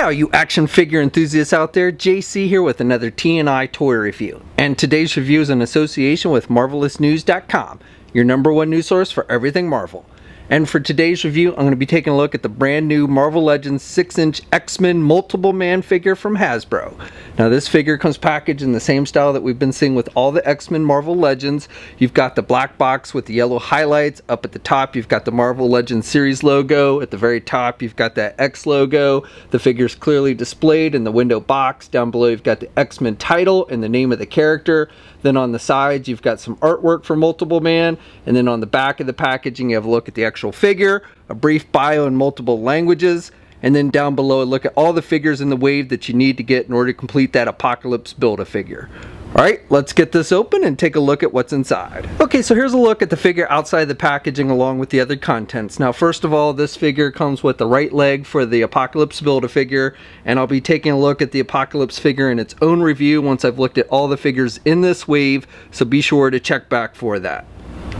all you action figure enthusiasts out there, JC here with another T&I toy review. And today's review is in association with MarvelousNews.com, your #1 news source for everything Marvel. And for today's review, I'm going to be taking a look at the brand new Marvel Legends 6-inch X-Men Multiple Man figure from Hasbro. Now this figure comes packaged in the same style that we've been seeing with all the X-Men Marvel Legends. You've got the black box with the yellow highlights. Up at the top, you've got the Marvel Legends series logo. At the very top, you've got that X logo. The figure's clearly displayed in the window box. Down below, you've got the X-Men title and the name of the character. Then on the sides, you've got some artwork for Multiple Man. And then on the back of the packaging, you have a look at the actual figure, a brief bio in multiple languages, and then down below, look at all the figures in the wave that you need to get in order to complete that Apocalypse Build-A-Figure. Alright, let's get this open and take a look at what's inside. Okay, so here's a look at the figure outside the packaging along with the other contents. Now first of all, this figure comes with the right leg for the Apocalypse Build-A-Figure, and I'll be taking a look at the Apocalypse figure in its own review once I've looked at all the figures in this wave, so be sure to check back for that.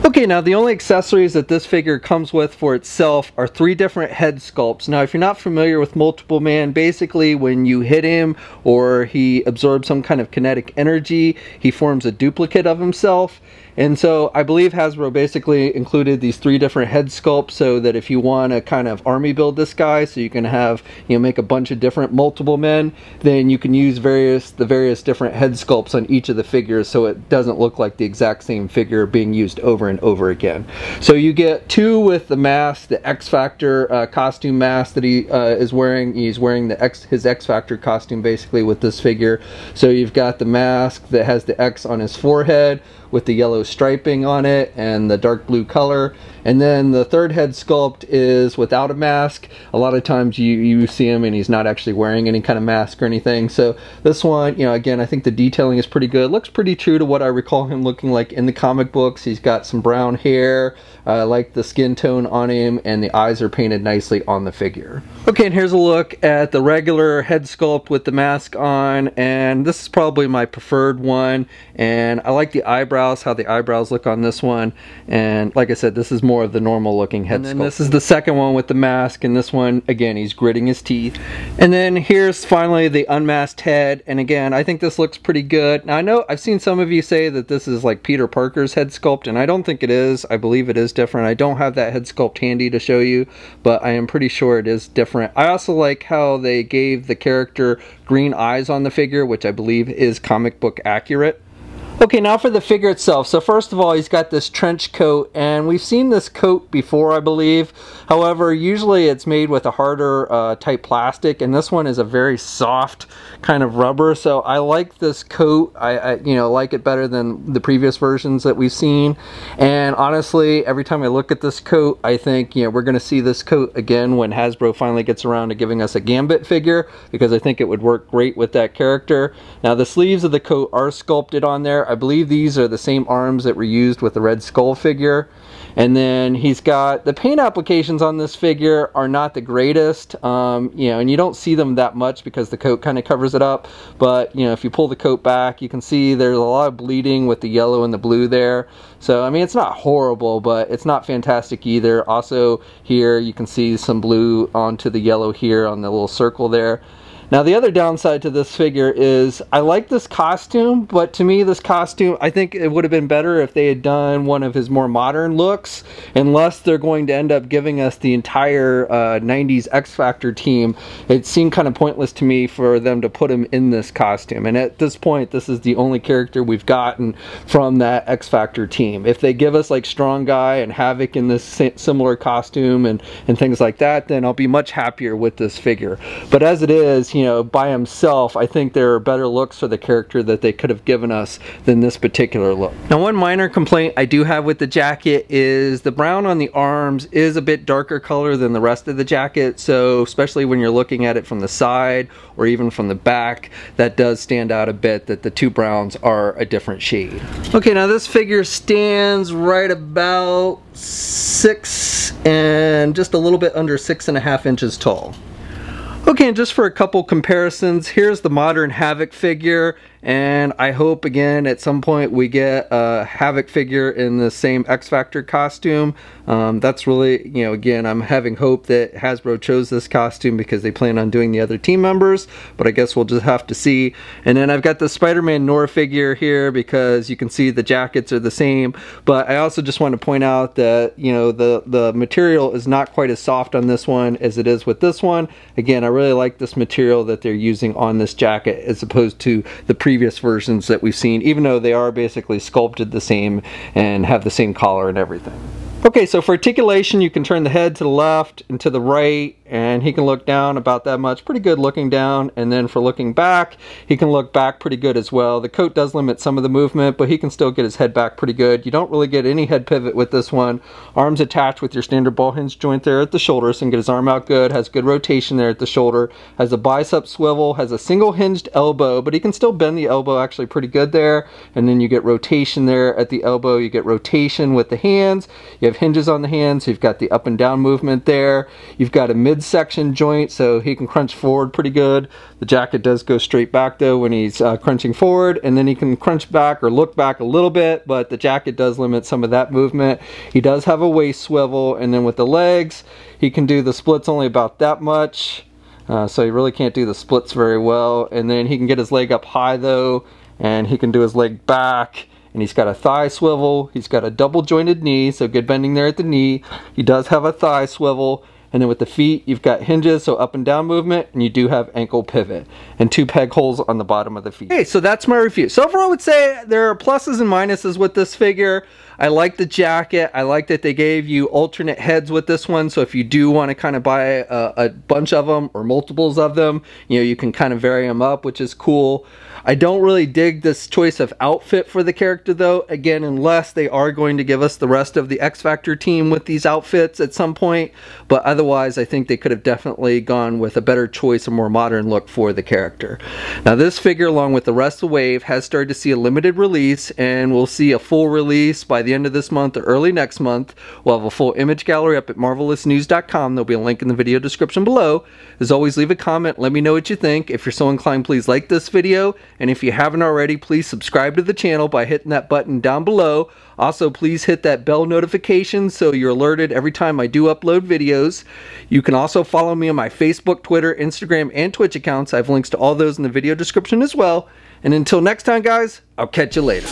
Okay, now the only accessories that this figure comes with for itself are 3 different head sculpts. Now if you're not familiar with Multiple Man, basically when you hit him or he absorbs some kind of kinetic energy, he forms a duplicate of himself. And so I believe Hasbro basically included these 3 different head sculpts so that if you want to kind of army build this guy, so you can have, make a bunch of different multiple men, then you can use the various different head sculpts on each of the figures so it doesn't look like the exact same figure being used over and over again. So you get 2 with the mask, the X Factor costume mask that he is wearing. He's wearing his X Factor costume basically with this figure. So you've got the mask that has the X on his forehead with the yellow striping on it and the dark blue color. And then the 3rd head sculpt is without a mask. A lot of times you see him and he's not actually wearing any kind of mask or anything. So this one, again, I think the detailing is pretty good. Looks pretty true to what I recall him looking like in the comic books. He's got some brown hair. I like the skin tone on him, and the eyes are painted nicely on the figure. Okay, and here's a look at the regular head sculpt with the mask on, and this is probably my preferred one. And I like the eyebrows, how the eyebrows look on this one. And like I said, this is more of the normal looking head sculpt. And then this is the second one with the mask, and this one, again, he's gritting his teeth. And then here's finally the Unmasked Head, and again, I think this looks pretty good. Now I know I've seen some of you say that this is like Peter Parker's head sculpt, and I don't think it is. I believe it is different. I don't have that head sculpt handy to show you, but I am pretty sure it is different. I also like how they gave the character green eyes on the figure, which I believe is comic book accurate. Okay, now for the figure itself. So first of all, he's got this trench coat, and we've seen this coat before, I believe. However, usually it's made with a harder type plastic, and this one is a very soft kind of rubber. So I like this coat. I like it better than the previous versions that we've seen. And honestly, every time I look at this coat, I think we're going to see this coat again when Hasbro finally gets around to giving us a Gambit figure, because I think it would work great with that character. Now the sleeves of the coat are sculpted on there. I believe these are the same arms that were used with the Red Skull figure. And then he's got the paint applications on this figure are not the greatest, and you don't see them that much because the coat kind of covers it up. But if you pull the coat back, you can see there's a lot of bleeding with the yellow and the blue there. So I mean, it's not horrible, but it's not fantastic either. Also here you can see some blue onto the yellow here on the little circle there. Now the other downside to this figure is I like this costume, but to me this costume, I think it would have been better if they had done one of his more modern looks, unless they're going to end up giving us the entire 90s X Factor team. It seemed kind of pointless to me for them to put him in this costume, and at this point this is the only character we've gotten from that X Factor team. If they give us like Strong Guy and Havoc in this similar costume and things like that, then I'll be much happier with this figure. But as it is, by himself, I think there are better looks for the character that they could have given us than this particular look. Now one minor complaint I do have with the jacket is the brown on the arms is a bit darker color than the rest of the jacket, so especially when you're looking at it from the side or even from the back, that does stand out a bit, that the 2 browns are a different shade. Okay, now this figure stands right about 6 and just a little bit under 6.5 inches tall. Okay, and just for a couple comparisons, here's the modern Havoc figure, and I hope again at some point we get a Havoc figure in the same X-Factor costume. That's really, you know, again, I'm having hope that Hasbro chose this costume because they plan on doing the other team members, but I guess we'll just have to see. And then I've got the Spider-Man Noir figure here because you can see the jackets are the same, but I also just want to point out that, you know, the material is not quite as soft on this one as it is with this one. Again, I really like this material that they're using on this jacket as opposed to the previous versions that we've seen, even though they are basically sculpted the same and have the same collar and everything. Okay, so for articulation, you can turn the head to the left and to the right, and he can look down about that much. Pretty good looking down. And then for looking back, he can look back pretty good as well. The coat does limit some of the movement, but he can still get his head back pretty good. You don't really get any head pivot with this one. Arms attached with your standard ball hinge joint there at the shoulder, so you can get his arm out good. Has good rotation there at the shoulder. Has a bicep swivel. Has a single hinged elbow, but he can still bend the elbow actually pretty good there. And then you get rotation there at the elbow. You get rotation with the hands. You have hinges on the hands. You've got the up and down movement there. You've got a midsection joint, so he can crunch forward pretty good. The jacket does go straight back though when he's crunching forward, and then he can crunch back or look back a little bit, but the jacket does limit some of that movement. He does have a waist swivel, and then with the legs, he can do the splits only about that much. So he really can't do the splits very well. And then he can get his leg up high though, and he can do his leg back. And he's got a thigh swivel. He's got a double jointed knee, so good bending there at the knee. He does have a thigh swivel. And then with the feet, you've got hinges, so up and down movement, and you do have ankle pivot and 2 peg holes on the bottom of the feet. Okay, so that's my review. So overall, I would say there are pluses and minuses with this figure. I like the jacket. I like that they gave you alternate heads with this one, so if you do want to kind of buy a bunch of them or multiples of them, you know, you can kind of vary them up, which is cool. I don't really dig this choice of outfit for the character though, again, unless they are going to give us the rest of the X-Factor team with these outfits at some point, but otherwise I think they could have definitely gone with a better choice, a more modern look for the character. Now this figure, along with the rest of the wave, has started to see a limited release, and we'll see a full release by the end of this month or early next month. We'll have a full image gallery up at marvelousnews.com. There'll be a link in the video description below. As always, leave a comment, let me know what you think. If you're so inclined, please like this video, and if you haven't already, please subscribe to the channel by hitting that button down below. Also, please hit that bell notification so you're alerted every time I do upload videos. You can also follow me on my Facebook, Twitter, Instagram, and Twitch accounts. I have links to all those in the video description as well. And until next time, guys, I'll catch you later.